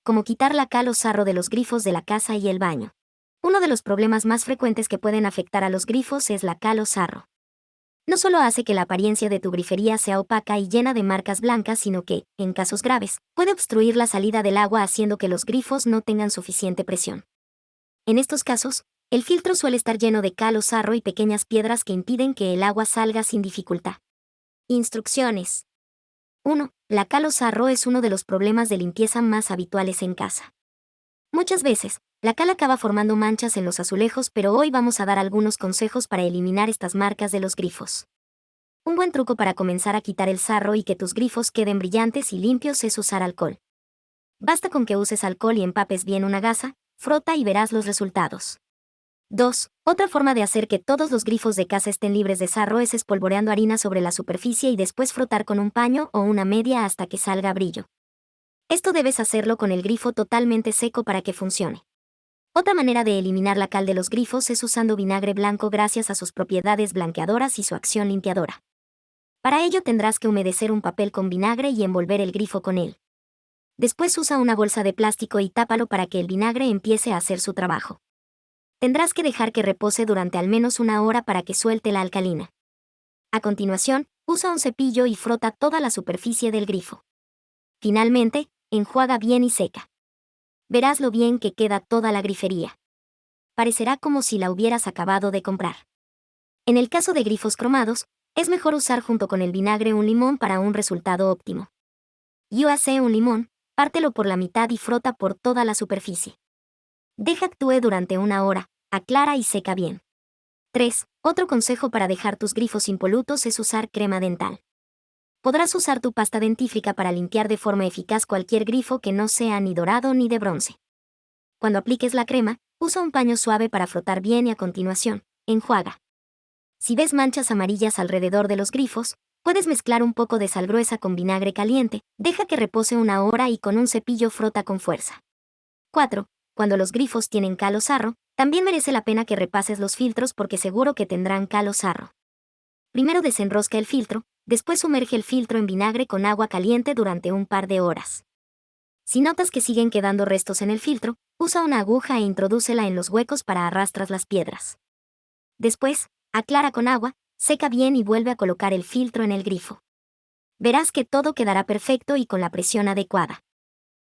como quitar la cal o sarro de los grifos de la casa y el baño. Uno de los problemas más frecuentes que pueden afectar a los grifos es la cal o sarro. No solo hace que la apariencia de tu grifería sea opaca y llena de marcas blancas, sino que, en casos graves, puede obstruir la salida del agua haciendo que los grifos no tengan suficiente presión. En estos casos, el filtro suele estar lleno de cal o sarro y pequeñas piedras que impiden que el agua salga sin dificultad. Instrucciones. 1. La cal o sarro es uno de los problemas de limpieza más habituales en casa. Muchas veces, la cal acaba formando manchas en los azulejos, pero hoy vamos a dar algunos consejos para eliminar estas marcas de los grifos. Un buen truco para comenzar a quitar el sarro y que tus grifos queden brillantes y limpios es usar alcohol. Basta con que uses alcohol y empapes bien una gasa, frota y verás los resultados. 2. Otra forma de hacer que todos los grifos de casa estén libres de sarro es espolvoreando harina sobre la superficie y después frotar con un paño o una media hasta que salga brillo. Esto debes hacerlo con el grifo totalmente seco para que funcione. Otra manera de eliminar la cal de los grifos es usando vinagre blanco gracias a sus propiedades blanqueadoras y su acción limpiadora. Para ello tendrás que humedecer un papel con vinagre y envolver el grifo con él. Después usa una bolsa de plástico y tápalo para que el vinagre empiece a hacer su trabajo. Tendrás que dejar que repose durante al menos una hora para que suelte la alcalina. A continuación, usa un cepillo y frota toda la superficie del grifo. Finalmente, enjuaga bien y seca. Verás lo bien que queda toda la grifería. Parecerá como si la hubieras acabado de comprar. En el caso de grifos cromados, es mejor usar junto con el vinagre un limón para un resultado óptimo. Hace un limón, pártelo por la mitad y frota por toda la superficie. Deja actúe durante una hora, aclara y seca bien. 3. Otro consejo para dejar tus grifos impolutos es usar crema dental. Podrás usar tu pasta dentífrica para limpiar de forma eficaz cualquier grifo que no sea ni dorado ni de bronce. Cuando apliques la crema, usa un paño suave para frotar bien y a continuación, enjuaga. Si ves manchas amarillas alrededor de los grifos, puedes mezclar un poco de sal gruesa con vinagre caliente, deja que repose una hora y con un cepillo frota con fuerza. 4. Cuando los grifos tienen cal o sarro, también merece la pena que repases los filtros porque seguro que tendrán cal o sarro. Primero desenrosca el filtro, después sumerge el filtro en vinagre con agua caliente durante un par de horas. Si notas que siguen quedando restos en el filtro, usa una aguja e introdúcela en los huecos para arrastrar las piedras. Después, aclara con agua, seca bien y vuelve a colocar el filtro en el grifo. Verás que todo quedará perfecto y con la presión adecuada.